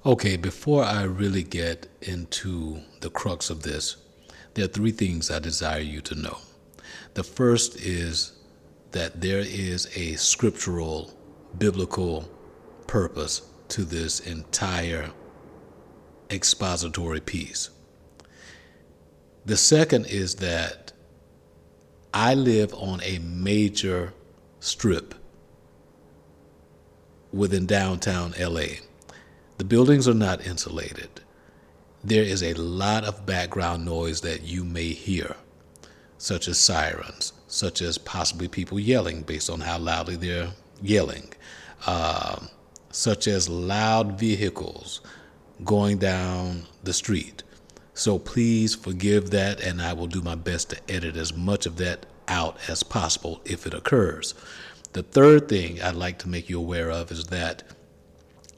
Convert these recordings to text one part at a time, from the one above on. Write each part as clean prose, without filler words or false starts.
Okay, before I really get into the crux of this, there are three things I desire you to know. The first is that there is a scriptural, biblical purpose to this entire expository piece. The second is that I live on a major strip within downtown LA. The buildings are not insulated. There is a lot of background noise that you may hear, such as sirens, such as possibly people yelling based on how loudly they're yelling, such as loud vehicles going down the street. So please forgive that, and I will do my best to edit as much of that out as possible if it occurs. The third thing I'd like to make you aware of is that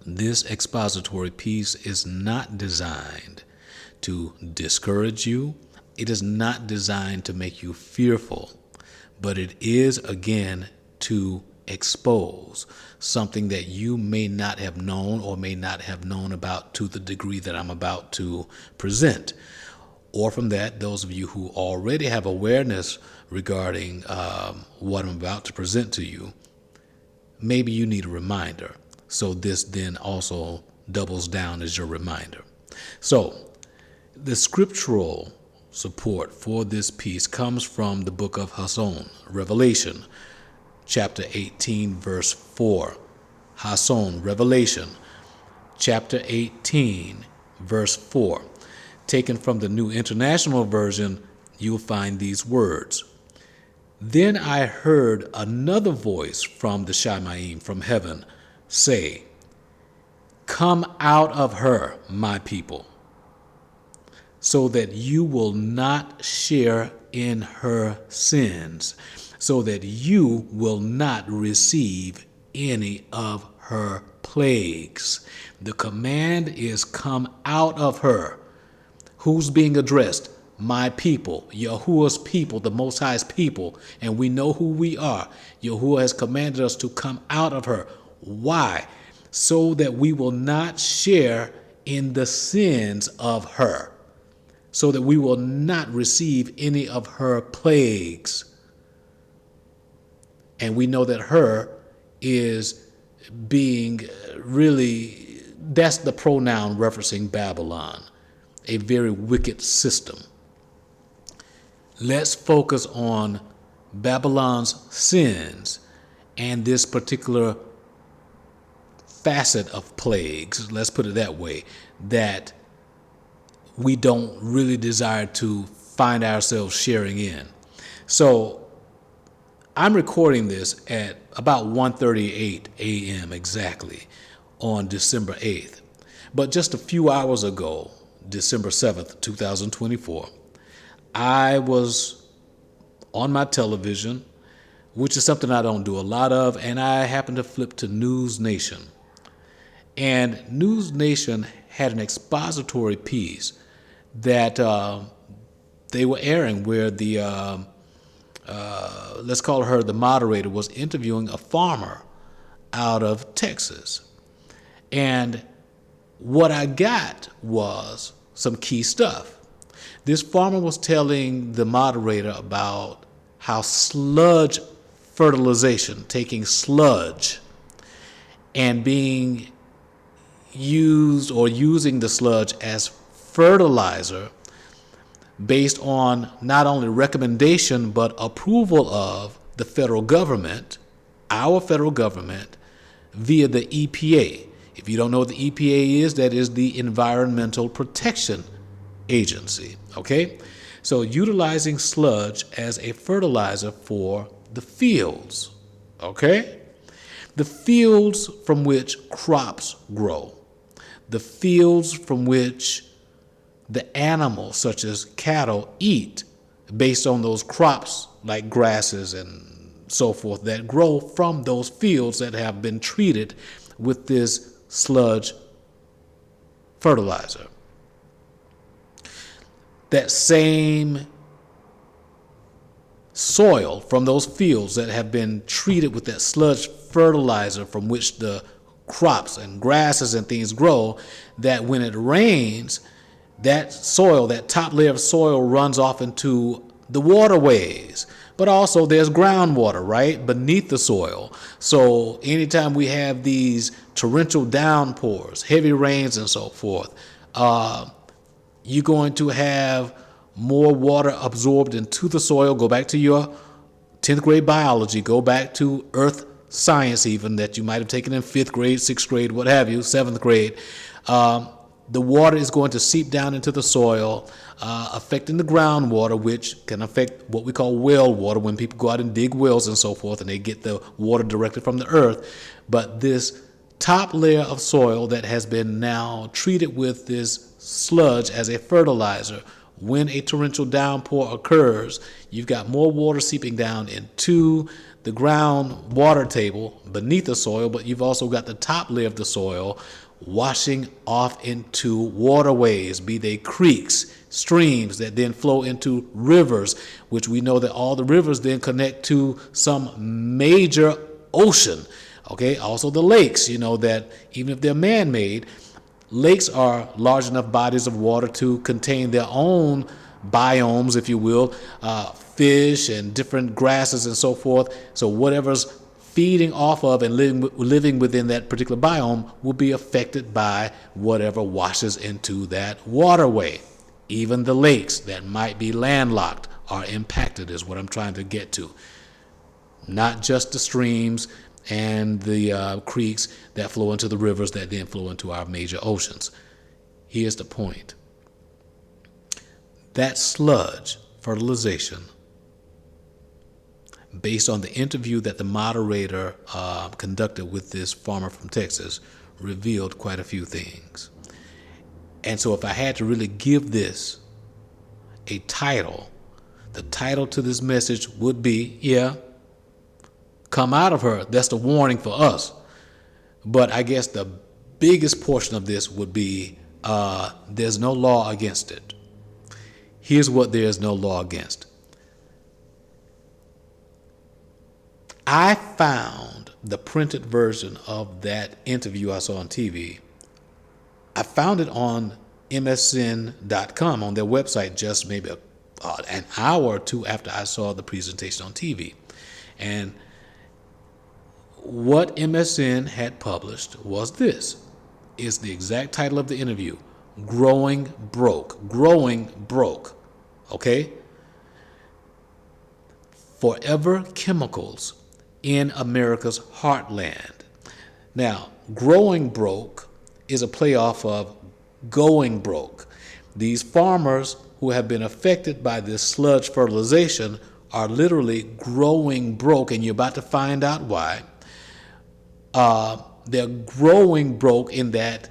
this expository piece is not designed to discourage you. It is not designed to make you fearful, but it is, again, to expose something that you may not have known or may not have known about to the degree that I'm about to present. Or from that, those of you who already have awareness regarding what I'm about to present to you, maybe you need a reminder. So this then also doubles down as your reminder. So the scriptural support for this piece comes from the book of Hasson, Revelation, chapter 18, verse 4. Hasson, Revelation, chapter 18, verse 4. Taken from the New International Version, you'll find these words. Then I heard another voice from the Shamayim, from heaven, say, "Come out of her, my people, so that you will not share in her sins, so that you will not receive any of her plagues." The command is come out of her. Who's being addressed? My people, Yahuwah's people, the Most High's people, and we know who we are. Yahuwah has commanded us to come out of her. Why? So that we will not share in the sins of her, so that we will not receive any of her plagues. And we know that her is being really, that's the pronoun referencing Babylon, a very wicked system. Let's focus on Babylon's sins and this particular facet of plagues, let's put it that way, that we don't really desire to find ourselves sharing in. So I'm recording this at about 1:38 a.m. exactly on December 8th. But just a few hours ago, December 7th, 2024, I was on my television, which is something I don't do a lot of, and I happened to flip to News Nation. And News Nation had an expository piece that they were airing where the, let's call her the moderator, was interviewing a farmer out of Texas. And what I got was some key stuff. This farmer was telling the moderator about how sludge fertilization, taking sludge and being used or using the sludge as fertilizer based on not only recommendation but approval of the federal government, our federal government, via the EPA. If you don't know what the EPA is, that is the Environmental Protection Agency, okay? So utilizing sludge as a fertilizer for the fields, okay? The fields from which crops grow, the fields from which the animals, such as cattle, eat based on those crops like grasses and so forth that grow from those fields that have been treated with this sludge fertilizer. That same soil from those fields that have been treated with that sludge fertilizer from which the crops and grasses and things grow, that when it rains, that soil, that top layer of soil runs off into the waterways. But also there's groundwater, right, beneath the soil. So anytime we have these torrential downpours, heavy rains and so forth, you're going to have more water absorbed into the soil. Go back to your 10th grade biology, go back to earth science even that you might have taken in 5th grade, 6th grade, what have you, 7th grade. The water is going to seep down into the soil, affecting the groundwater, which can affect what we call well water when people go out and dig wells and so forth, and they get the water directly from the earth. But this top layer of soil that has been now treated with this sludge as a fertilizer, when a torrential downpour occurs, you've got more water seeping down into the ground water table beneath the soil, but you've also got the top layer of the soil washing off into waterways, be they creeks, streams that then flow into rivers, which we know that all the rivers then connect to some major ocean. Okay, also the lakes, you know that even if they're man-made, lakes are large enough bodies of water to contain their own biomes, if you will, fish and different grasses and so forth. So whatever's feeding off of and living within that particular biome will be affected by whatever washes into that waterway. Even the lakes that might be landlocked are impacted, is what I'm trying to get to. Not just the streams and the creeks that flow into the rivers that then flow into our major oceans. Here's the point. That sludge fertilization, based on the interview that the moderator conducted with this farmer from Texas, revealed quite a few things. And so if I had to really give this a title, the title to this message would be, come out of her. That's the warning for us. But I guess the biggest portion of this would be, there's no law against it. Here's what there is no law against. I found the printed version of that interview I saw on TV. I found it on msn.com, on their website, just maybe an hour or two after I saw the presentation on TV. And what MSN had published was this, is the exact title of the interview: Growing Broke. Okay? Forever Chemicals in America's Heartland. Now, growing broke is a playoff of going broke. These farmers who have been affected by this sludge fertilization are literally growing broke, and you're about to find out why. They're growing broke in that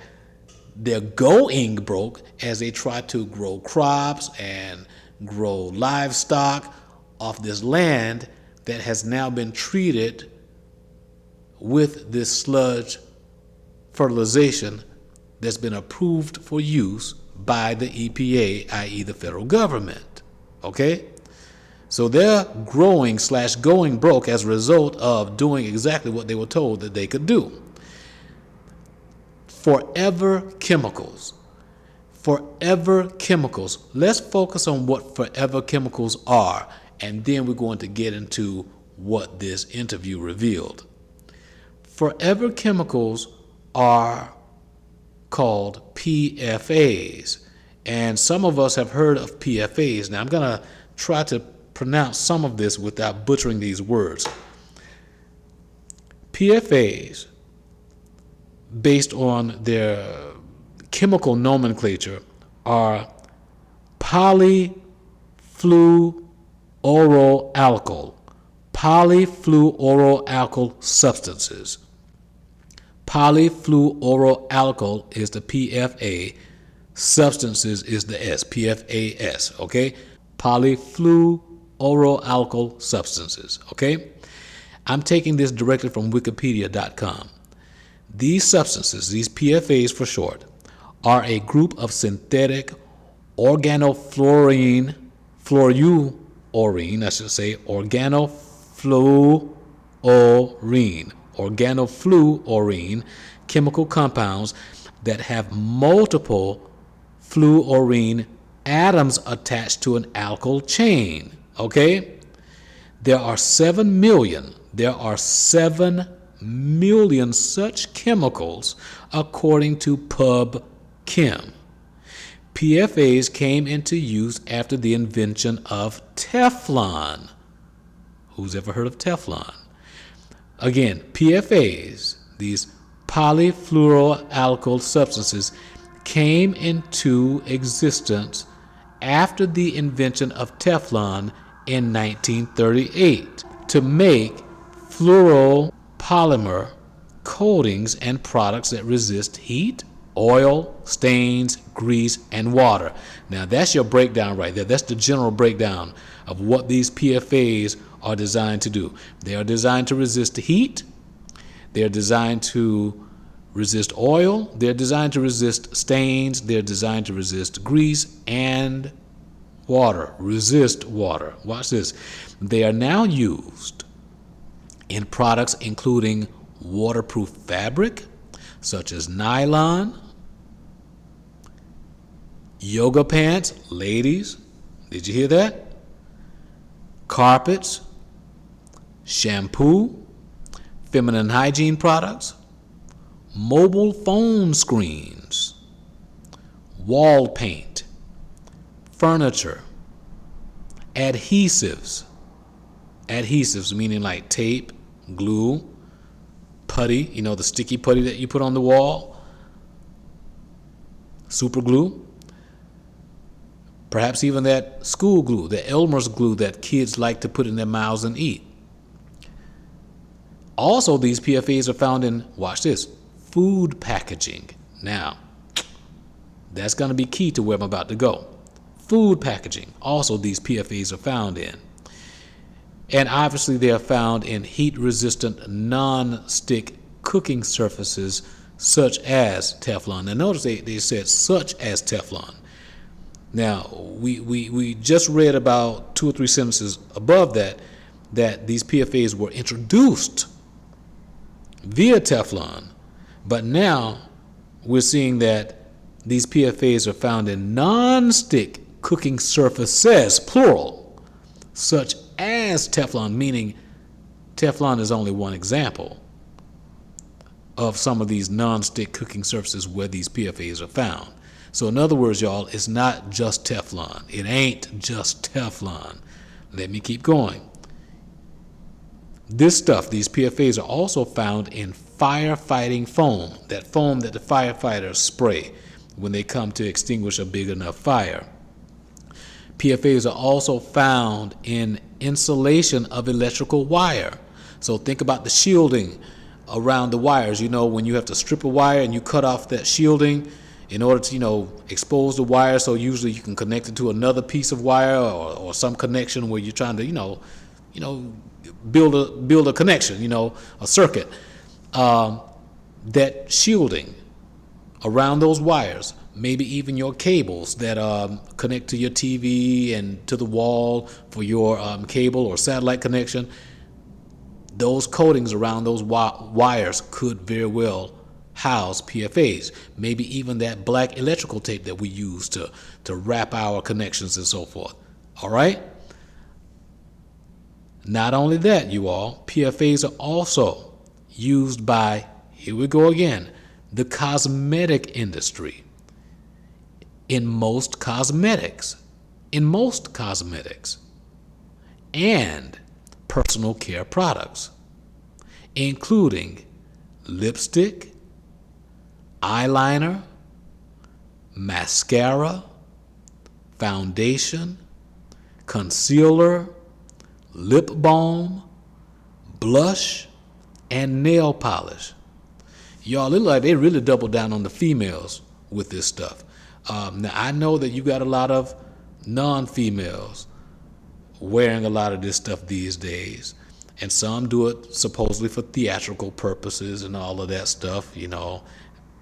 they're going broke as they try to grow crops and grow livestock off this land that has now been treated with this sludge fertilization that's been approved for use by the EPA, i.e. the federal government. Okay? So they're growing/going broke as a result of doing exactly what they were told that they could do. Forever Chemicals. Forever Chemicals. Let's focus on what Forever Chemicals are, and then we're going to get into what this interview revealed. Forever Chemicals are called PFAs, and some of us have heard of PFAs. Now I'm going to try to pronounce some of this without butchering these words. PFAs, based on their chemical nomenclature, are polyfluoroalkyl substances. Polyfluoroalkyl is the PFA, substances is the S, PFAS, okay? Polyfluoroalkyl substances, okay? I'm taking this directly from wikipedia.com. These substances, these PFAs for short, are a group of synthetic organofluorine chemical compounds that have multiple fluorine atoms attached to an alkyl chain. Okay? There are 7 million such chemicals according to PubChem. PFAs came into use after the invention of Teflon. Who's ever heard of Teflon? Again, PFAs, these polyfluoroalkyl substances, came into existence after the invention of Teflon in 1938 to make fluoropolymer coatings and products that resist heat, oil, stains, grease, and water. Now that's your breakdown right there. That's the general breakdown of what these PFAs are designed to do. They are designed to resist heat. They are designed to resist oil. They're designed to resist stains. They're designed to resist grease and water. Resist water. Watch this. They are now used in products including waterproof fabric, such as nylon, yoga pants, ladies, did you hear that? Carpets, shampoo, feminine hygiene products, mobile phone screens, wall paint, furniture, adhesives meaning like tape, glue, putty, the sticky putty that you put on the wall, super glue, perhaps even that school glue, the Elmer's glue that kids like to put in their mouths and eat. Also, these PFAs are found in, watch this, food packaging. Now, that's going to be key to where I'm about to go. Food packaging, also these PFAs are found in. And obviously they are found in heat-resistant non-stick cooking surfaces such as Teflon. Now notice they said such as Teflon. Now, we just read about 2 or 3 sentences above that these PFAs were introduced via Teflon. But now we're seeing that these PFAs are found in non-stick cooking surfaces, plural, such as Teflon, meaning Teflon is only one example of some of these non-stick cooking surfaces where these PFAs are found. So in other words, y'all, it's not just Teflon. It ain't just Teflon. Let me keep going. This stuff, these PFAs, are also found in firefighting foam, that foam that the firefighters spray when they come to extinguish a big enough fire. PFAs are also found in insulation of electrical wire. So think about the shielding around the wires. When you have to strip a wire and you cut off that shielding in order to, expose the wire, so usually you can connect it to another piece of wire or some connection where you're trying to, build a connection, a circuit. That shielding around those wires, maybe even your cables that connect to your TV and to the wall for your cable or satellite connection, those coatings around those wires could very well house PFAs. Maybe even that black electrical tape that we use to wrap our connections and so forth. All right? Not only that, you all, PFAs are also used by, here we go again, the cosmetic industry. In most cosmetics, and personal care products, including lipstick, eyeliner, mascara, foundation, concealer, lip balm, blush, and nail polish. Y'all, it look like they really double down on the females with this stuff. Now, I know that you got a lot of non-females wearing a lot of this stuff these days, and some do it supposedly for theatrical purposes and all of that stuff.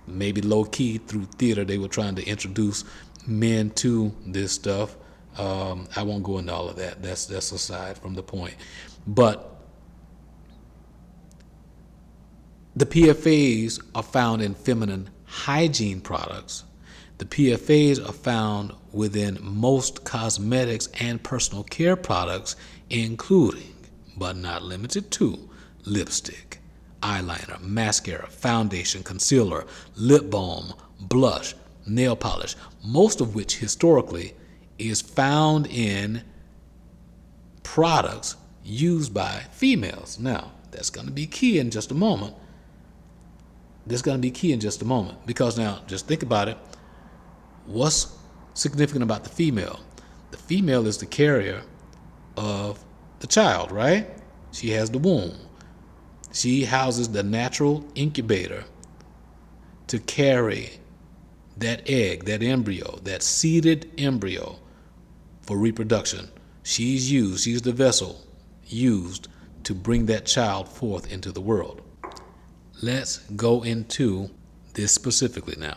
Maybe low-key through theater they were trying to introduce men to this stuff. I won't go into all of that. That's aside from the point. But The PFAs are found in feminine hygiene products. The PFAs are found within most cosmetics and personal care products, including, but not limited to, lipstick, eyeliner, mascara, foundation, concealer, lip balm, blush, nail polish, most of which historically is found in products used by females. Now, that's going to be key in just a moment. Because now, just think about it. What's significant about the female? The female is the carrier of the child, right? She has the womb. She houses the natural incubator to carry that egg, that embryo, that seeded embryo for reproduction. She's the vessel used to bring that child forth into the world. Let's go into this specifically now.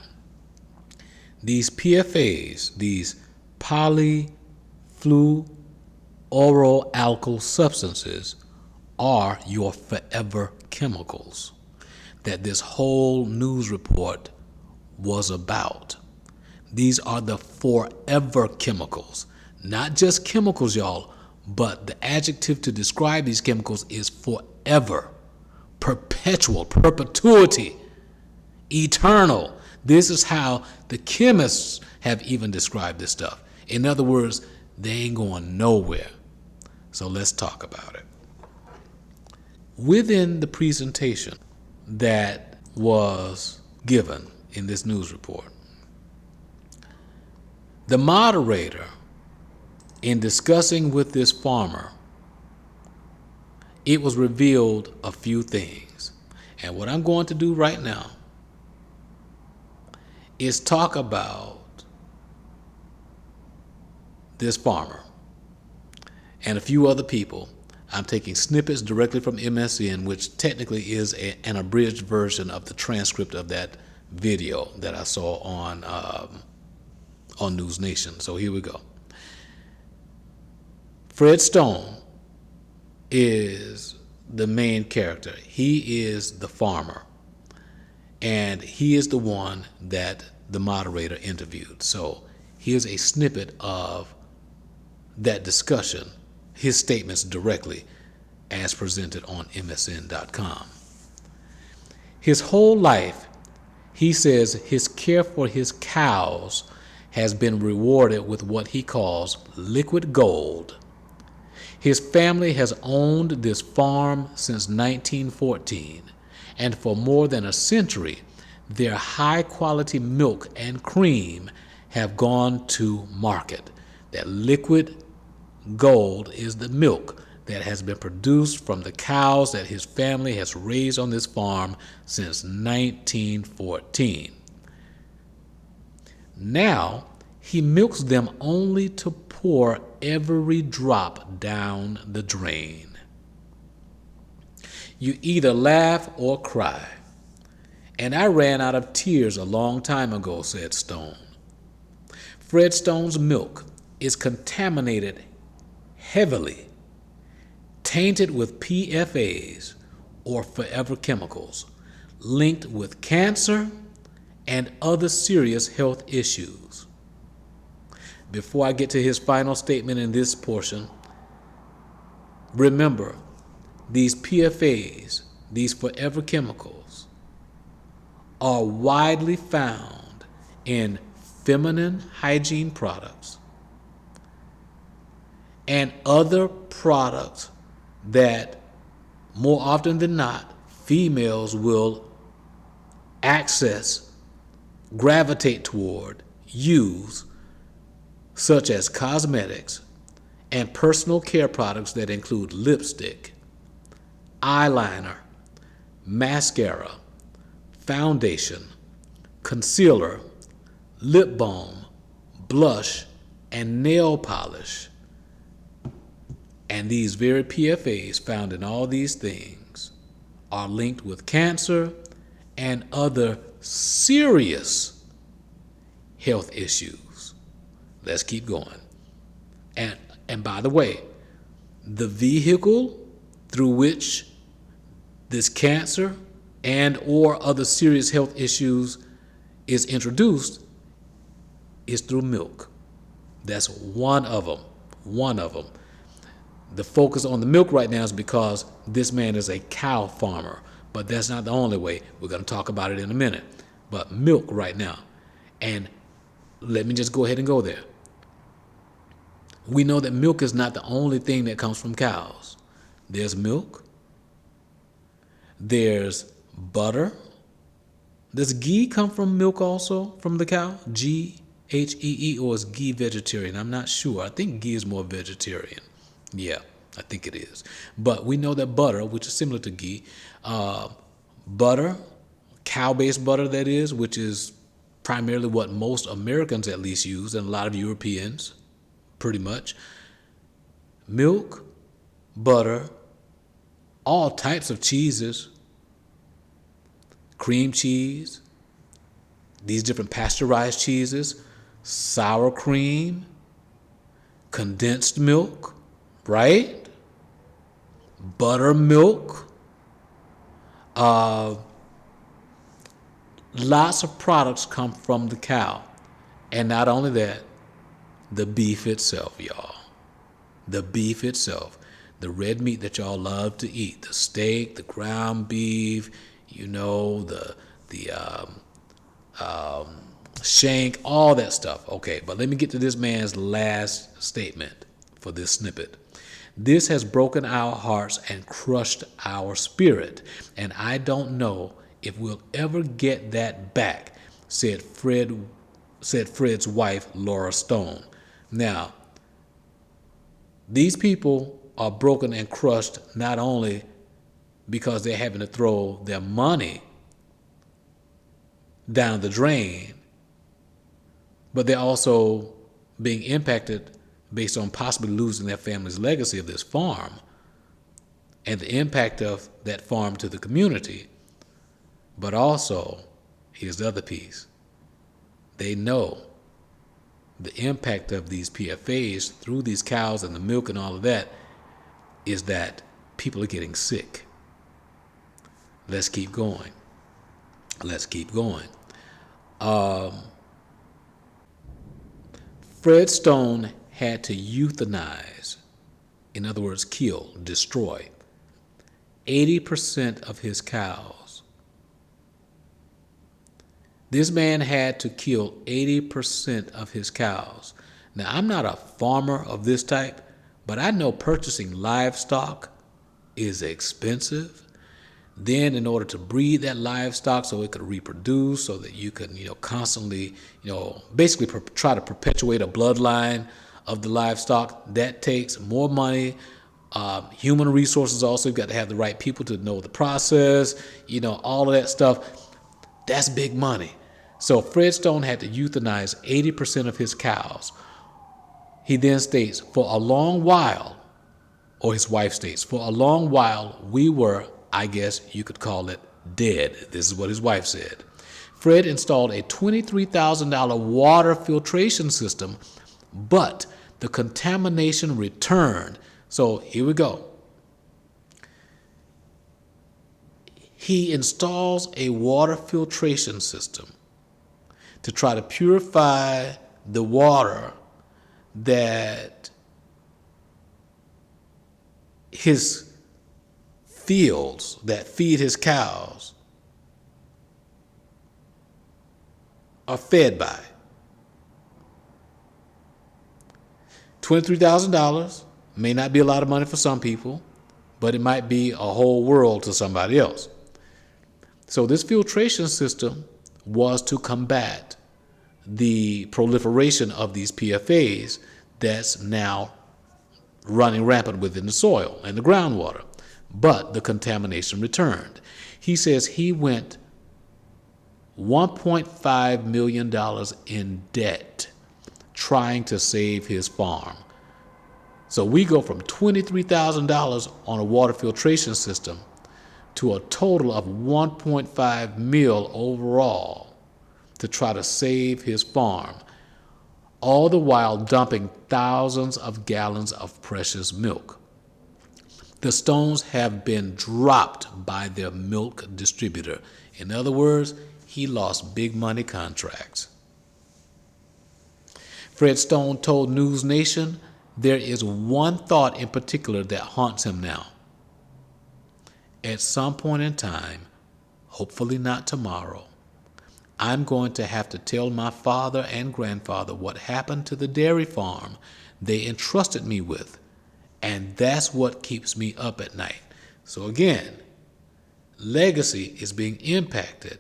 These PFAs, these polyfluoroalkyl substances, are your forever chemicals that this whole news report was about. These are the forever chemicals. Not just chemicals, y'all, but the adjective to describe these chemicals is forever, perpetual, perpetuity, eternal. This is how the chemists have even described this stuff. In other words, they ain't going nowhere. So let's talk about it. Within the presentation that was given in this news report, the moderator, in discussing with this farmer, it was revealed a few things. And what I'm going to do right now is talk about this farmer and a few other people. I'm taking snippets directly from MSN, which technically is an abridged version of the transcript of that video that I saw on News Nation. So here we go. Fred Stone is the main character. He is the farmer, and he is the one that the moderator interviewed. So here's a snippet of that discussion, his statements directly as presented on MSN.com. His whole life, he says, his care for his cows has been rewarded with what he calls liquid gold. His family has owned this farm since 1914, and for more than a century, their high-quality milk and cream have gone to market. That liquid gold is the milk that has been produced from the cows that his family has raised on this farm since 1914. Now, he milks them only to pour every drop down the drain. You either laugh or cry. And I ran out of tears a long time ago, said Stone. Fred Stone's milk is contaminated heavily, tainted with PFAs, or forever chemicals, linked with cancer and other serious health issues. Before I get to his final statement in this portion, remember, these PFAs, these forever chemicals, are widely found in feminine hygiene products and other products that, more often than not, females will access, gravitate toward, use, such as cosmetics and personal care products that include lipstick, eyeliner, mascara, foundation, concealer, lip balm, blush, and nail polish. And these very PFAs found in all these things are linked with cancer and other serious health issues. Let's keep going. And by the way, the vehicle through which this cancer and or other serious health issues is introduced is through milk. That's one of them. One of them. The focus on the milk right now is because this man is a cow farmer, but that's not the only way. We're going to talk about it in a minute. But milk right now. And let me just go ahead and go there. We know that milk is not the only thing that comes from cows. There's milk. There's butter. Does ghee come from milk also, from the cow? Ghee, or is ghee vegetarian? I'm not sure. I think ghee is more vegetarian. Yeah, I think it is. But we know that butter, which is similar to ghee, butter, cow-based butter that is, which is primarily what most Americans at least use, and a lot of Europeans, pretty much. Milk, butter, all types of cheeses, cream cheese, these different pasteurized cheeses, sour cream, condensed milk, right? Buttermilk, lots of products come from the cow. And not only that, the beef itself, y'all. The beef itself. The red meat that y'all love to eat. The steak, the ground beef, the shank, all that stuff. Okay, but let me get to this man's last statement for this snippet. This has broken our hearts and crushed our spirit, and I don't know if we'll ever get that back, said Fred's wife, Laura Stone. Now, these people are broken and crushed not only because they're having to throw their money down the drain, but they're also being impacted based on possibly losing their family's legacy of this farm and the impact of that farm to the community. But also, here's the other piece. They know the impact of these PFAs through these cows and the milk and all of that is that people are getting sick. Let's keep going. Let's keep going. Fred Stone had to euthanize, in other words, kill, destroy, 80% of his cows. This man had to kill 80% of his cows. Now, I'm not a farmer of this type, but I know purchasing livestock is expensive. Then in order to breed that livestock so it could reproduce, so that you can, constantly, basically try to perpetuate a bloodline of the livestock, that takes more money. Human resources also, you've got to have the right people to know the process, all of that stuff. That's big money. So Fred Stone had to euthanize 80% of his cows. He then states, for a long while, or his wife states, for a long while we were, I guess you could call it, dead. This is what his wife said. Fred installed a $23,000 water filtration system, but the contamination returned. So here we go. He installs a water filtration system to try to purify the water that his fields that feed his cows are fed by. $23,000 may not be a lot of money for some people, but it might be a whole world to somebody else. So this filtration system was to combat the proliferation of these PFAs that's now running rampant within the soil and the groundwater. But the contamination returned. He says he went $1.5 million in debt trying to save his farm. So we go from $23,000 on a water filtration system to a total of $1.5 million overall to try to save his farm, all the while dumping thousands of gallons of precious milk. The stones have been dropped by their milk distributor. In other words, he lost big money contracts. Fred Stone told News Nation, there is one thought in particular that haunts him now. At some point in time, hopefully not tomorrow, I'm going to have to tell my father and grandfather what happened to the dairy farm they entrusted me with. And that's what keeps me up at night. So again, legacy is being impacted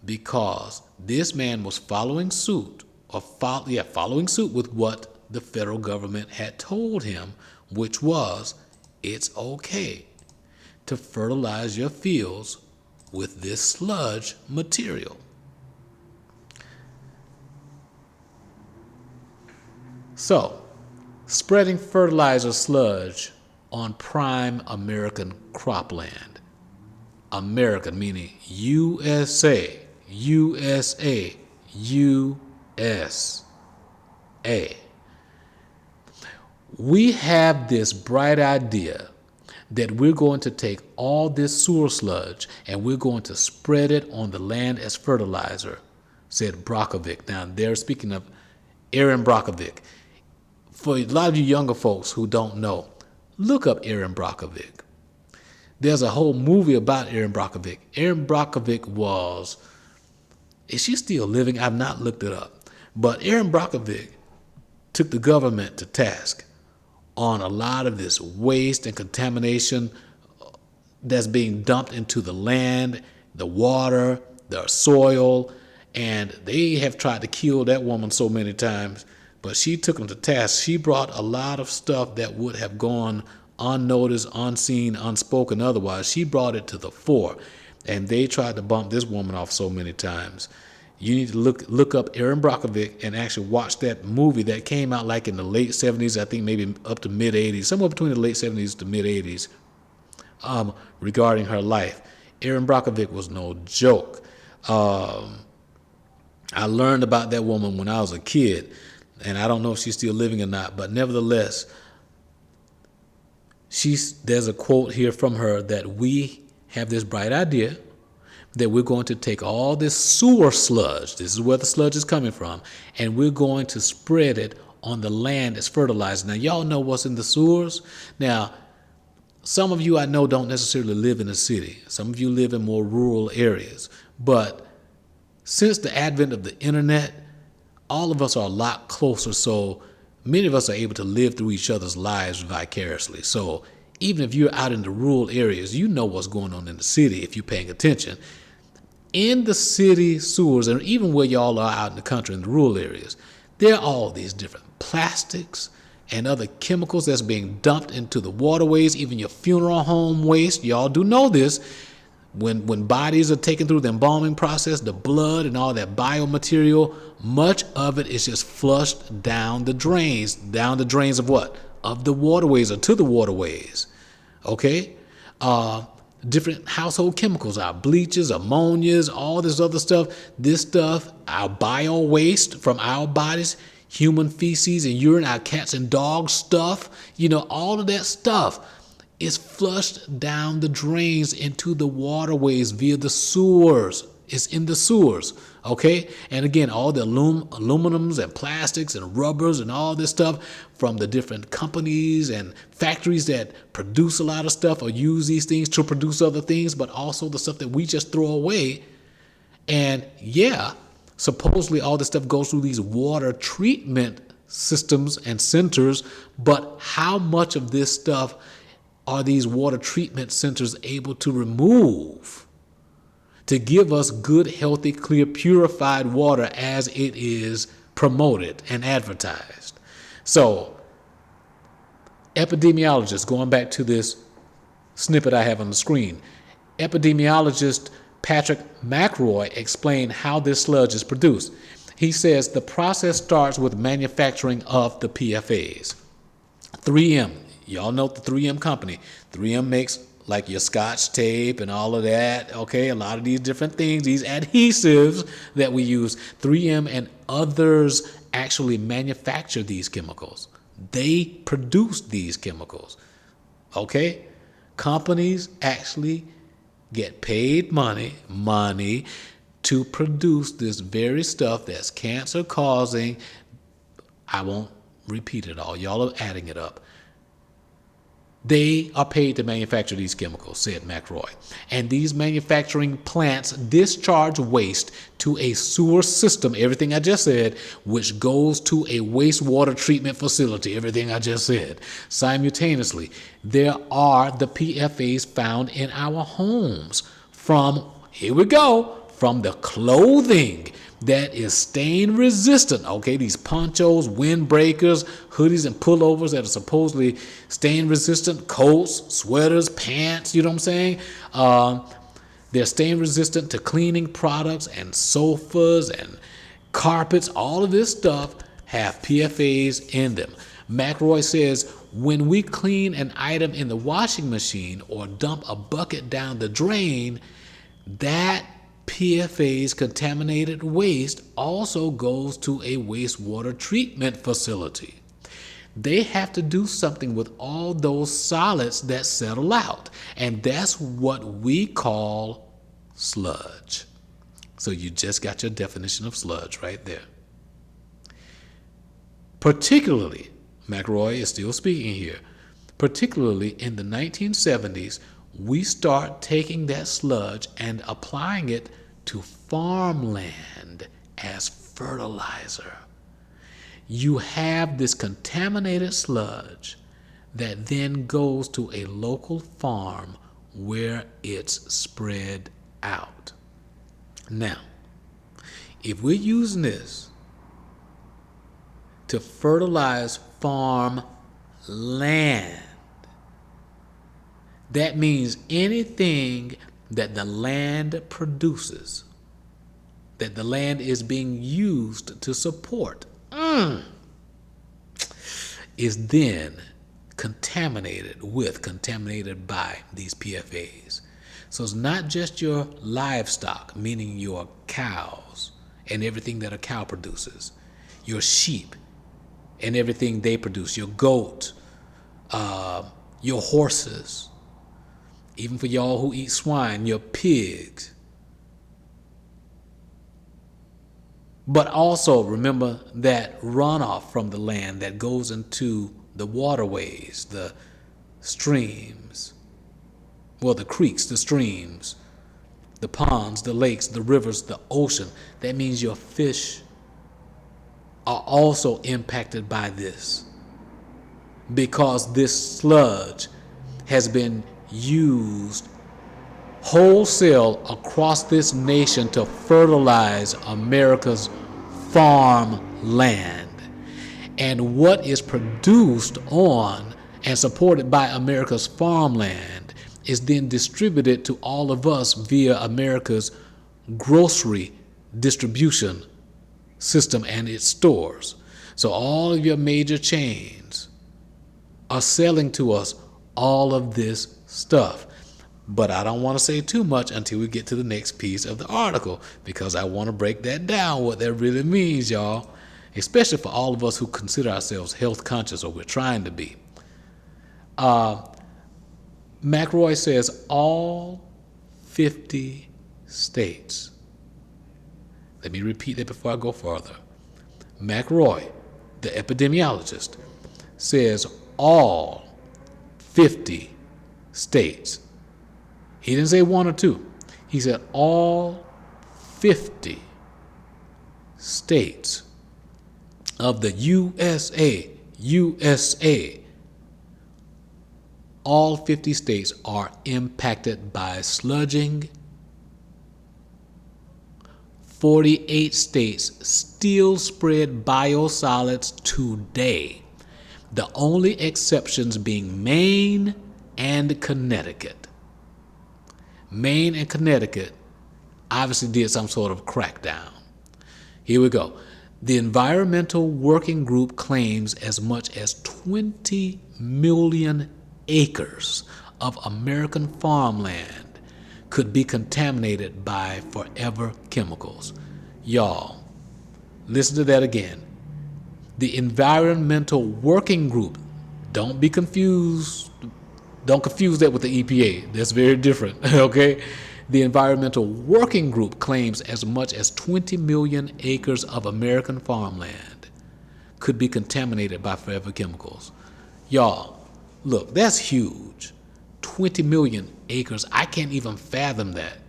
because this man was following suit with what the federal government had told him, which was it's okay to fertilize your fields with this sludge material. So, spreading fertilizer sludge on prime American cropland. American meaning USA, USA, USA. We have this bright idea that we're going to take all this sewer sludge and we're going to spread it on the land as fertilizer, said Brockovich. Now, they're speaking of Aaron Brockovich. For a lot of you younger folks who don't know, look up Aaron Brockovich. There's a whole movie about Aaron Brockovich. Aaron Brockovich is she still living? I've not looked it up. But Aaron Brockovich took the government to task on a lot of this waste and contamination that's being dumped into the land, the water, the soil, and they have tried to kill that woman so many times. But she took them to task. She brought a lot of stuff that would have gone unnoticed, unseen, unspoken otherwise. She brought it to the fore. And they tried to bump this woman off so many times. You need to look up Aaron Brockovich and actually watch that movie that came out like in the late 70s, I think maybe up to mid 80s, somewhere between the late 70s to mid 80s, regarding her life. Aaron Brockovich was no joke. I learned about that woman when I was a kid. And I don't know if she's still living or not, but nevertheless, there's a quote here from her that we have this bright idea that we're going to take all this sewer sludge, this is where the sludge is coming from, and we're going to spread it on the land as fertilizer. Now, y'all know what's in the sewers. Now, some of you I know don't necessarily live in a city. Some of you live in more rural areas. But since the advent of the internet, all of us are a lot closer, so many of us are able to live through each other's lives vicariously. So even if you're out in the rural areas, you know what's going on in the city if you're paying attention. In the city sewers, and even where y'all are out in the country, in the rural areas, there are all these different plastics and other chemicals that's being dumped into the waterways, even your funeral home waste. Y'all do know this. When bodies are taken through the embalming process, the blood and all that biomaterial, much of it is just flushed down the drains. Down the drains of what? Of the waterways or to the waterways. Okay? Different household chemicals, our bleaches, ammonias, all this other stuff. This stuff, our bio waste from our bodies, human feces and urine, our cats and dogs stuff, all of that stuff is flushed down the drains into the waterways via the sewers. It's in the sewers, okay? And again, all the aluminums and plastics and rubbers and all this stuff from the different companies and factories that produce a lot of stuff or use these things to produce other things, but also the stuff that we just throw away. And yeah, supposedly all this stuff goes through these water treatment systems and centers, but how much of this stuff are these water treatment centers able to remove to give us good, healthy, clear, purified water as it is promoted and advertised? So, epidemiologists, going back to this snippet I have on the screen, epidemiologist Patrick McRoy explained how this sludge is produced. He says the process starts with manufacturing of the PFAs. 3M. Y'all know the 3M company. 3M makes like your Scotch tape and all of that. Okay, a lot of these different things, these adhesives that we use. 3M and others actually manufacture these chemicals. They produce these chemicals. Okay, Companies actually get paid money to produce this very stuff that's cancer causing. I won't repeat it all. Y'all are adding it up. They are paid to manufacture these chemicals, said McRoy. And these manufacturing plants discharge waste to a sewer system, everything I just said, which goes to a wastewater treatment facility, everything I just said. Simultaneously, there are the PFAs found in our homes from, here we go, from the clothing that is stain resistant. Okay, these ponchos, windbreakers, hoodies, and pullovers that are supposedly stain resistant, coats, sweaters, pants, you know what I'm saying? They're stain resistant to cleaning products and sofas and carpets. All of this stuff have PFAs in them. McRoy says, when we clean an item in the washing machine or dump a bucket down the drain, that PFAS contaminated waste also goes to a wastewater treatment facility. They have to do something with all those solids that settle out, and that's what we call sludge. So you just got your definition of sludge right there. Particularly, McRoy is still speaking here, particularly in the 1970s, we start taking that sludge and applying it to farmland as fertilizer. You have this contaminated sludge that then goes to a local farm where it's spread out. Now, if we're using this to fertilize farm land, that means anything that the land produces, that the land is being used to support, is then contaminated by these PFAs. So it's not just your livestock, meaning your cows and everything that a cow produces, your sheep and everything they produce, your goat, your horses, even for y'all who eat swine, your pigs. But also remember that runoff from the land that goes into the waterways, the streams, well, the creeks, the streams, the ponds, the lakes, the rivers, the ocean. That means your fish are also impacted by this, because this sludge has been used wholesale across this nation to fertilize America's farmland. And what is produced on and supported by America's farmland is then distributed to all of us via America's grocery distribution system and its stores. So all of your major chains are selling to us all of this stuff. But I don't want to say too much until we get to the next piece of the article, because I want to break that down, what that really means, y'all, especially for all of us who consider ourselves health conscious, or we're trying to be. McRoy says all 50 states. Let me repeat that before I go further. McRoy, the epidemiologist, says all 50 states. He didn't say one or two. He said all 50 states of the USA, all 50 states are impacted by sludging. 48 states still spread biosolids today, the only exceptions being Maine and Connecticut. Maine and Connecticut obviously did some sort of crackdown. Here we go. The Environmental Working Group claims as much as 20 million acres of American farmland could be contaminated by forever chemicals. Y'all, listen to that again. The Environmental Working Group, don't be confused Don't confuse that with the EPA. That's very different, okay? The Environmental Working Group claims as much as 20 million acres of American farmland could be contaminated by forever chemicals. Y'all, look, that's huge. 20 million acres. I can't even fathom that.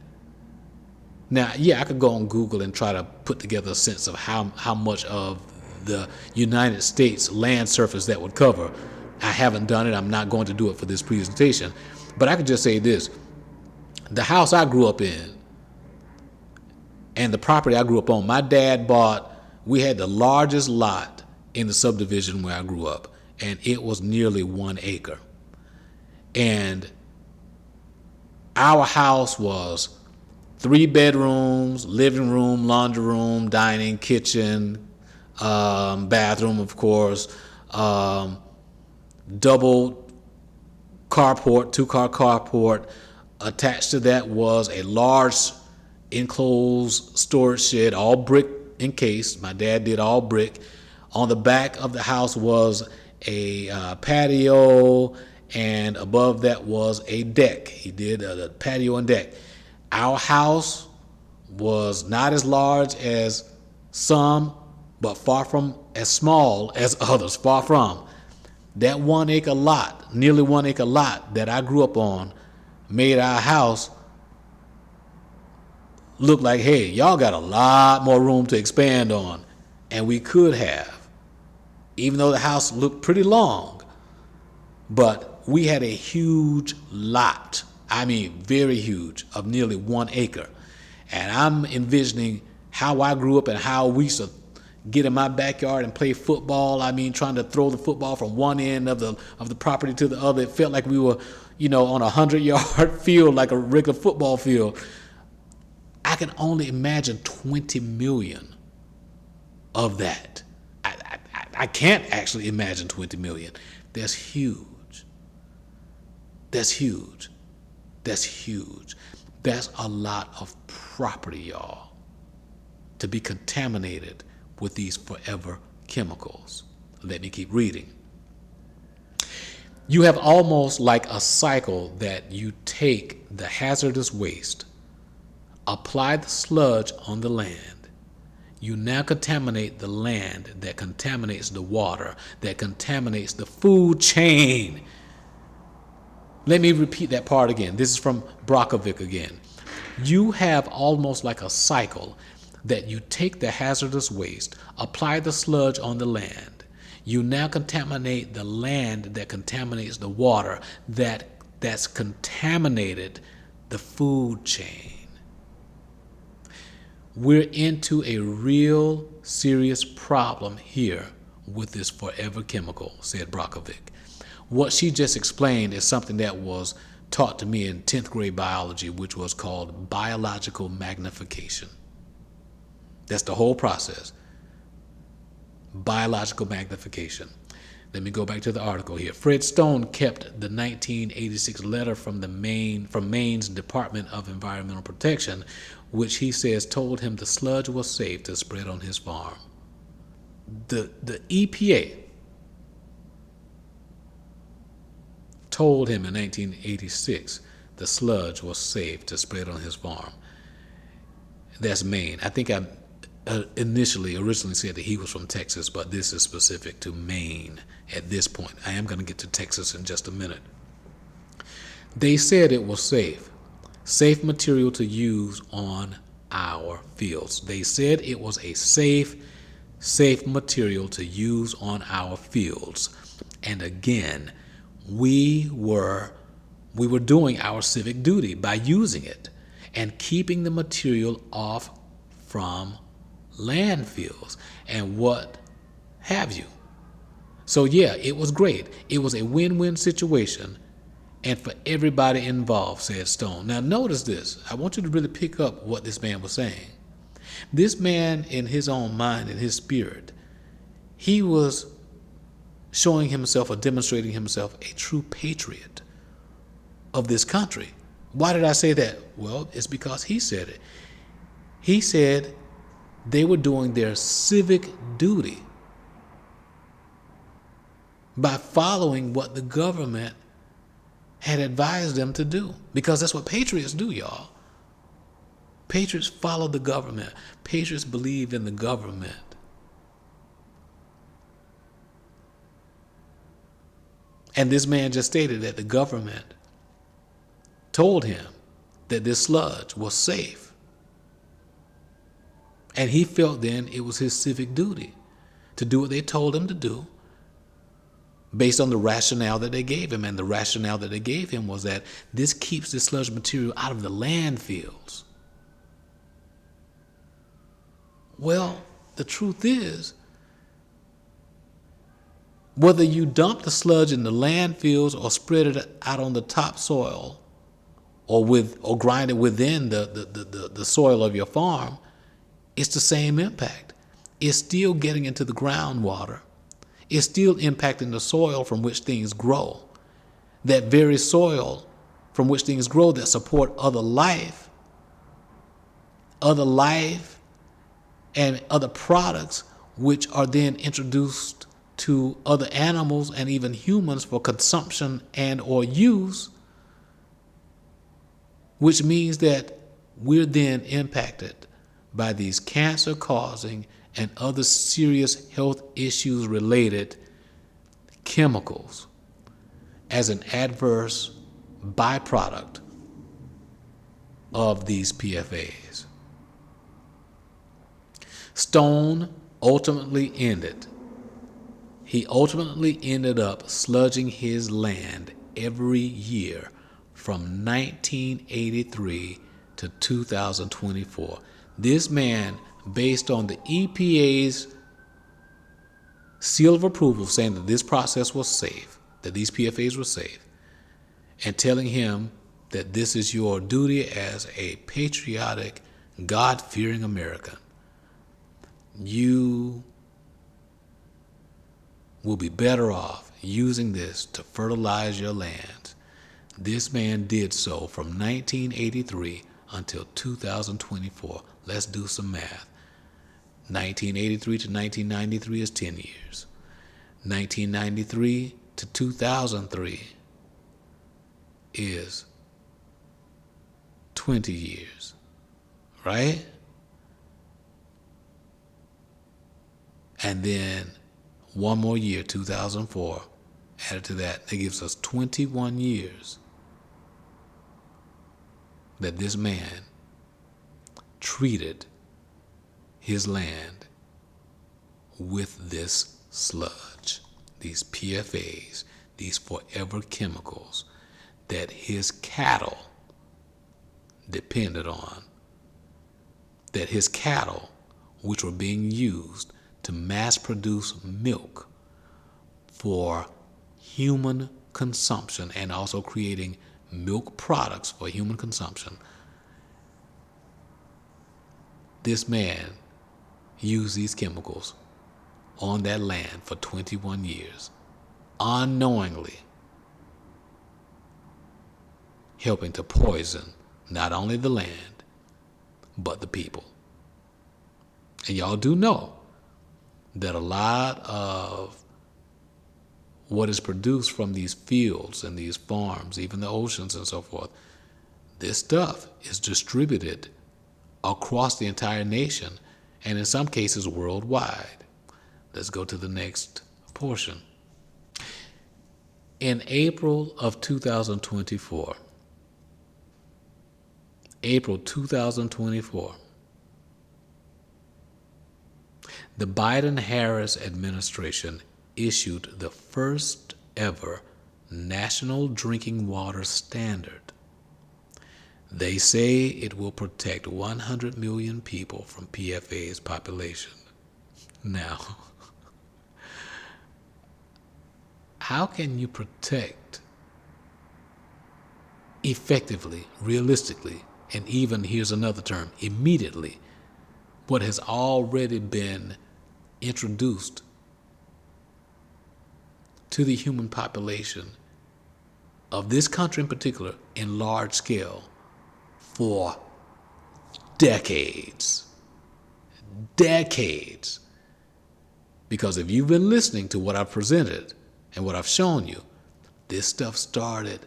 Now, yeah, I could go on Google and try to put together a sense of how much of the United States land surface that would cover. I haven't done it. I'm not going to do it for this presentation. But I could just say this. The house I grew up in and the property I grew up on, my dad bought, we had the largest lot in the subdivision where I grew up, and it was nearly 1 acre. And our house was 3 bedrooms, living room, laundry room, dining, kitchen, bathroom, of course, double carport, 2-car carport. Attached to that was a large enclosed storage shed, all brick encased. My dad did all brick. On the back of the house was a patio, and above that was a deck. He did a patio and deck. Our house was not as large as some, but far from as small as others, far from. That 1 acre lot, nearly 1 acre lot that I grew up on, made our house look like, hey, y'all got a lot more room to expand on. And we could have, even though the house looked pretty long, but we had a huge lot. I mean, very huge, of nearly 1 acre. And I'm envisioning how I grew up and how we used to get in my backyard and play football. I mean, trying to throw the football from one end of the property to the other. It felt like we were, on a 100-yard field, like a regular football field. I can only imagine 20 million of that. I can't actually imagine 20 million. That's huge. That's huge. That's huge. That's a lot of property, y'all, to be contaminated with these forever chemicals. Let me keep reading. You have almost like a cycle that you take the hazardous waste, apply the sludge on the land. You now contaminate the land that contaminates the water, that contaminates the food chain. Let me repeat that part again. This is from Brockovic again. You have almost like a cycle that you take the hazardous waste, apply the sludge on the land. You now contaminate the land that contaminates the water, that's contaminated the food chain. We're into a real serious problem here with this forever chemical, said Brockovic. What she just explained is something that was taught to me in 10th grade biology, which was called biological magnification. That's the whole process. Biological magnification. Let me go back to the article here. Fred Stone kept the 1986 letter from Maine's Department of Environmental Protection, which he says told him the sludge was safe to spread on his farm. The EPA told him in 1986 the sludge was safe to spread on his farm. That's Maine. I think I originally said that he was from Texas, but this is specific to Maine at this point. I am going to get to Texas in just a minute. They said it was safe material to use on our fields. They said it was a safe material to use on our fields. And again, we were doing our civic duty by using it and keeping the material off from landfills and what have you. So yeah, it was great. It was a win-win situation, and for everybody involved, said Stone. Now notice this. I want you to really pick up what this man was saying. This man, in his own mind, in his spirit, he was showing himself or demonstrating himself a true patriot of this country. Why did I say that? Well, it's because he said it. He said they were doing their civic duty by following what the government had advised them to do. Because that's what patriots do, y'all. Patriots follow the government. Patriots believe in the government. And this man just stated that the government told him that this sludge was safe. And he felt then it was his civic duty to do what they told him to do based on the rationale that they gave him. And the rationale that they gave him was that this keeps the sludge material out of the landfills. Well, the truth is, whether you dump the sludge in the landfills or spread it out on the topsoil or grind it within the soil of your farm, it's the same impact. It's still getting into the groundwater. It's still impacting the soil from which things grow. That very soil from which things grow that support other life and other products, which are then introduced to other animals and even humans for consumption and or use, which means that we're then impacted by these cancer-causing and other serious health issues related chemicals as an adverse byproduct of these PFAs. Stone ultimately ended up sludging his land every year from 1983 to 2024. This man, based on the EPA's seal of approval saying that this process was safe, that these PFAs were safe, and telling him that this is your duty as a patriotic, God-fearing American, you will be better off using this to fertilize your land. This man did so from 1983 until 2024. Let's do some math. 1983 to 1993 is 10 years. 1993 to 2003 is 20 years, right? And then one more year, 2004, added to that gives us 21 years that this man treated his land with this sludge, these PFAs, these forever chemicals that his cattle depended on, that his cattle, which were being used to mass produce milk for human consumption and also creating milk products for human consumption. This man used these chemicals on that land for 21 years, unknowingly helping to poison not only the land, but the people. And y'all do know that a lot of what is produced from these fields and these farms, even the oceans and so forth, this stuff is distributed across the entire nation and in some cases worldwide. Let's go to the next portion. In April of 2024, the Biden-Harris administration issued the first ever national drinking water standard. They say it will protect 100 million people from PFAS population. Now, how can you protect effectively, realistically, and even, here's another term, immediately, what has already been introduced to the human population of this country in particular in large scale for decades? Because if you've been listening to what I've presented and what I've shown you, this stuff started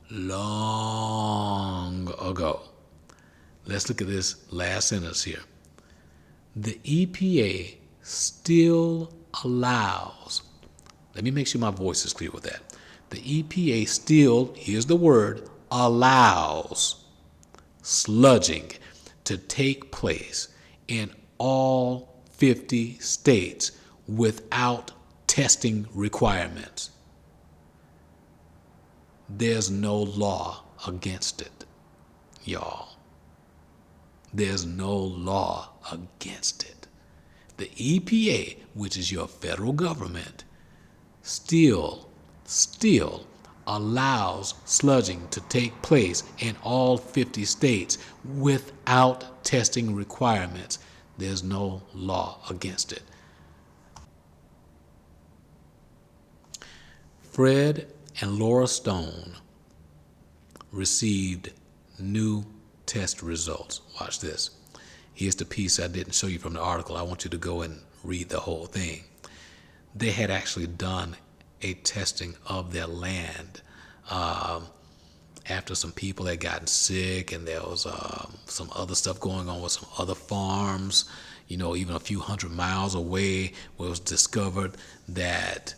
long ago. Let's look at this last sentence here. The EPA still allows, let me make sure my voice is clear with that. The EPA still, here's the word, allows sludging to take place in all 50 states without testing requirements. There's no law against it, y'all. There's no law against it. The EPA, which is your federal government, still allows sludging to take place in all 50 states without testing requirements. There's no law against it. Fred and Laura Stone received new test results. Watch this. Here's the piece I didn't show you from the article. I want you to go and read the whole thing. They had actually done a testing of their land after some people had gotten sick, and there was some other stuff going on with some other farms, even a few hundred miles away, where it was discovered that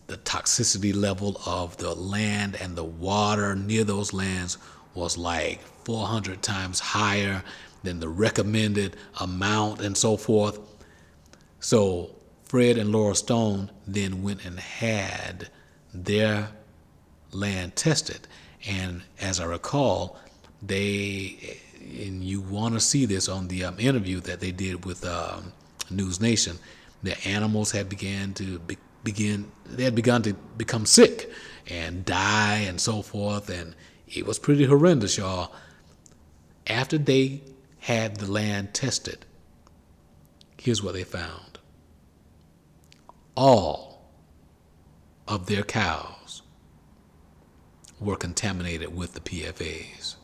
the toxicity level of the land and the water near those lands was like 400 times higher than the recommended amount and so forth. So Fred and Laura Stone then went and had their land tested. And as I recall, and you want to see this on the interview that they did with News Nation, the animals had begun to become sick and die and so forth, and it was pretty horrendous, y'all. After they had the land tested, here's what they found. All of their cows were contaminated with the PFAs.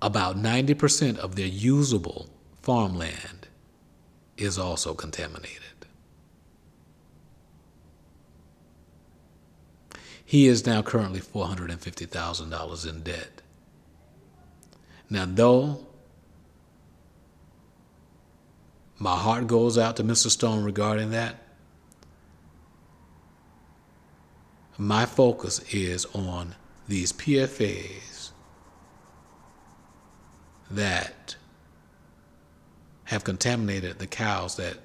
About 90% of their usable farmland is also contaminated. He is now currently $450,000 in debt. Now, though my heart goes out to Mr. Stone regarding that, my focus is on these PFAs that have contaminated the cows that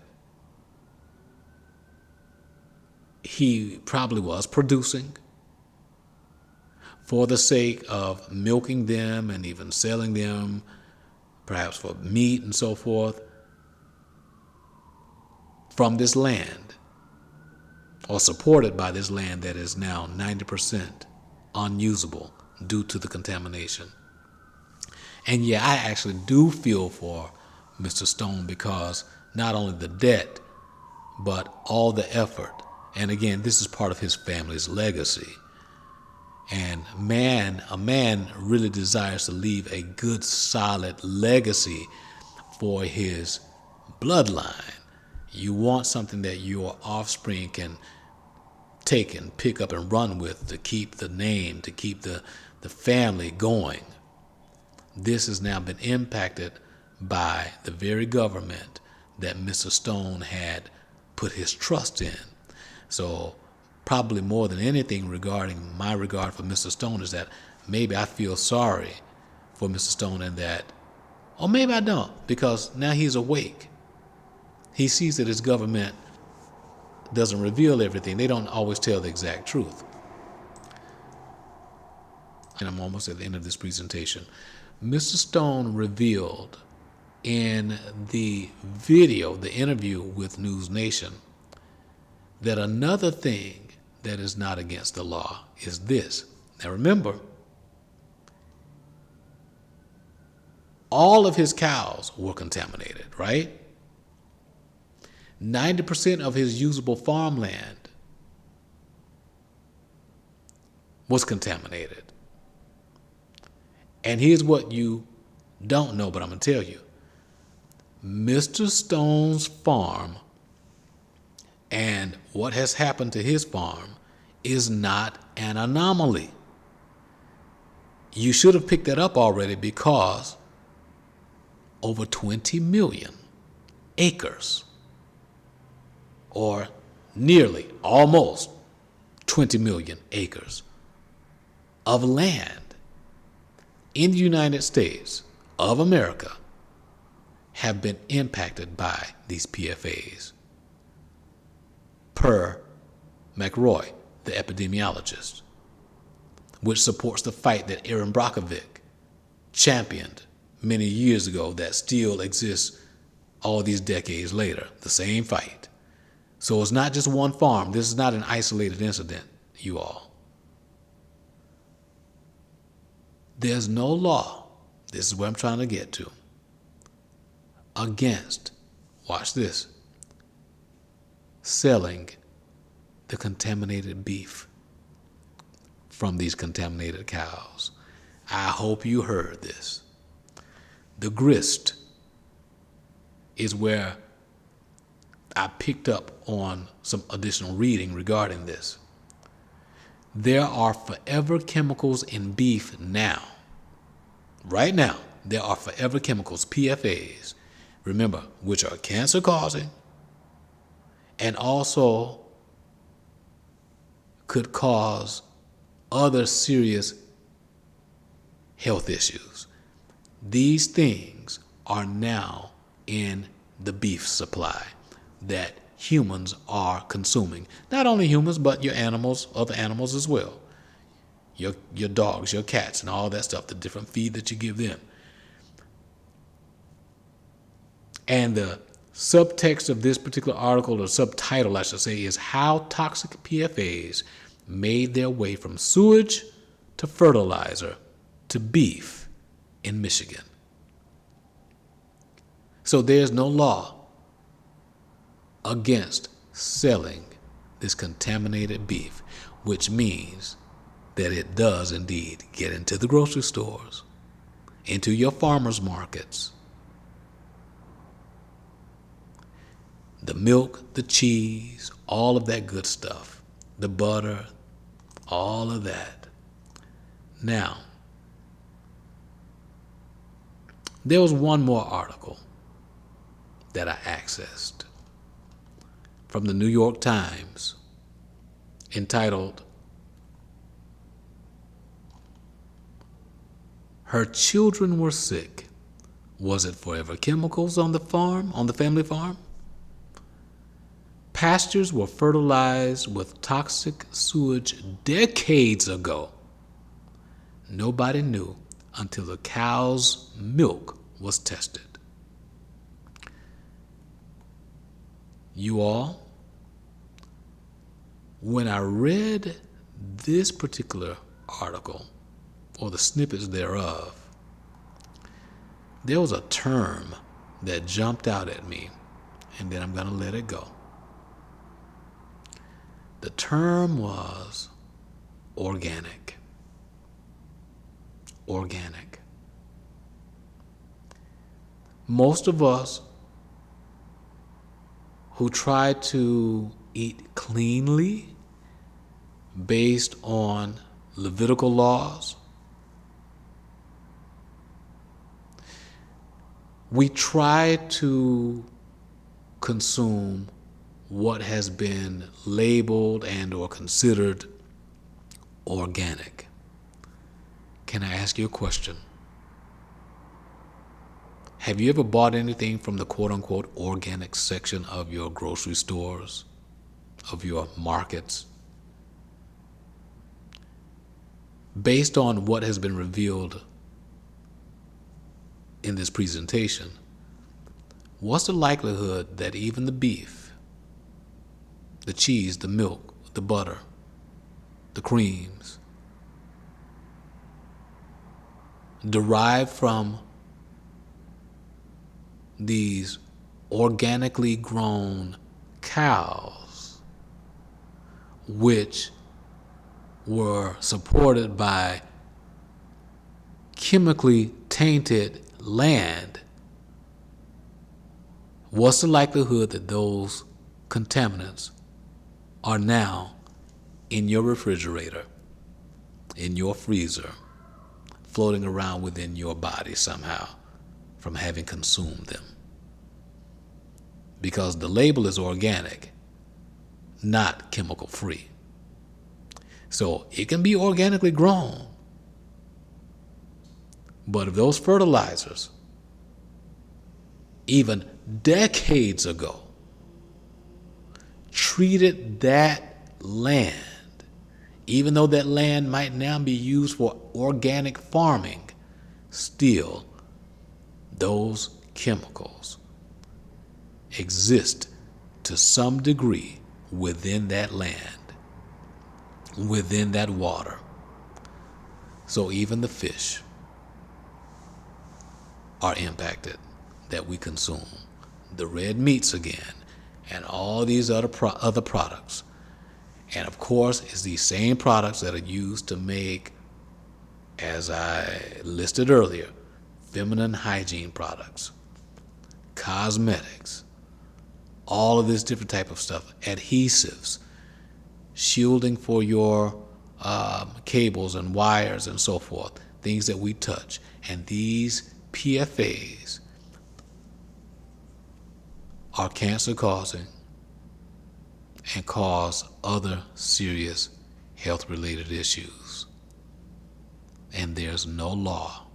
he probably was producing for the sake of milking them and even selling them, perhaps for meat and so forth, from this land, or supported by this land that is now 90% unusable due to the contamination. And yeah, I actually do feel for Mr. Stone, because not only the debt, but all the effort. And again, this is part of his family's legacy. And a man really desires to leave a good, solid legacy for his bloodline. You want something that your offspring can take and pick up and run with, to keep the name, to keep the family going. This has now been impacted by the very government that Mr. Stone had put his trust in. So probably more than anything, regarding my regard for Mr. Stone, is that maybe I feel sorry for Mr. Stone, and that, or maybe I don't, because now he's awake. He sees that his government doesn't reveal everything. They don't always tell the exact truth. And I'm almost at the end of this presentation. Mr. Stone revealed in the video, the interview with News Nation, that another thing that is not against the law is this. Now remember, all of his cows were contaminated, right? 90% of his usable farmland was contaminated. And here's what you don't know, but I'm going to tell you. Mr. Stone's farm and what has happened to his farm is not an anomaly. You should have picked that up already, because over 20 million acres, or nearly, almost 20 million acres of land in the United States of America have been impacted by these PFAs, per McRoy, the epidemiologist, which supports the fight that Aaron Brockovich championed many years ago that still exists all these decades later, the same fight. So it's not just one farm. This is not an isolated incident, you all. There's no law, this is what I'm trying to get to, against, watch this, selling the contaminated beef from these contaminated cows. I hope you heard this. The grist is where I picked up on some additional reading regarding this. There are forever chemicals in beef now. Right now, there are forever chemicals, PFAs, remember, which are cancer causing and also could cause other serious health issues. These things are now in the beef supply that humans are consuming. Not only humans, but your animals, other animals as well. Your dogs, your cats, and all that stuff, the different feed that you give them. And the subtext of this particular article, or subtitle I should say, is How Toxic PFAs Made Their Way from Sewage to Fertilizer to Beef in Michigan. So there's no law against selling this contaminated beef, which means that it does indeed get into the grocery stores, into your farmers markets. The milk, the cheese, all of that good stuff, the butter, all of that. Now, there was one more article that I accessed from the New York Times entitled, Her Children Were Sick. Was it forever chemicals on the farm, on the family farm? Pastures were fertilized with toxic sewage decades ago. Nobody knew until the cow's milk was tested. You all, when I read this particular article, or the snippets thereof, there was a term that jumped out at me, and then I'm going to let it go. The term was organic. Organic. Most of us who try to eat cleanly based on Levitical laws, we try to consume what has been labeled and or considered organic. Can I ask you a question? Have you ever bought anything from the quote-unquote organic section of your grocery stores, of your markets? Based on what has been revealed in this presentation, what's the likelihood that even the beef, the cheese, the milk, the butter, the creams, derived from these organically grown cows, which were supported by chemically tainted land, what's the likelihood that those contaminants are now in your refrigerator, in your freezer, floating around within your body somehow from having consumed them. Because the label is organic, not chemical free. So it can be organically grown, but if those fertilizers, even decades ago, treated that land, even though that land might now be used for organic farming, still those chemicals exist to some degree within that land, within that water. So even the fish are impacted that we consume. The red meats again, and all these other products. And of course, it's these same products that are used to make, as I listed earlier, feminine hygiene products, cosmetics, all of this different type of stuff, adhesives, shielding for your cables and wires and so forth, things that we touch. And these PFAs are cancer causing and cause other serious health related issues. And there's no law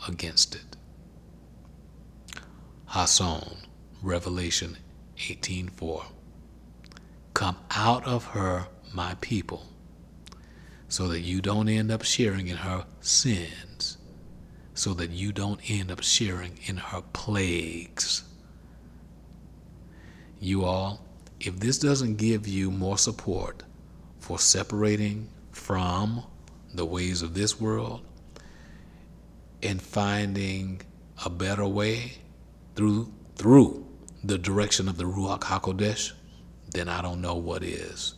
against it. Hasson, Revelation 18:4. Come out of her, my people, so that you don't end up sharing in her sins, so that you don't end up sharing in her plagues. You all, if this doesn't give you more support for separating from the ways of this world and finding a better way through the direction of the Ruach HaKodesh, then I don't know what is.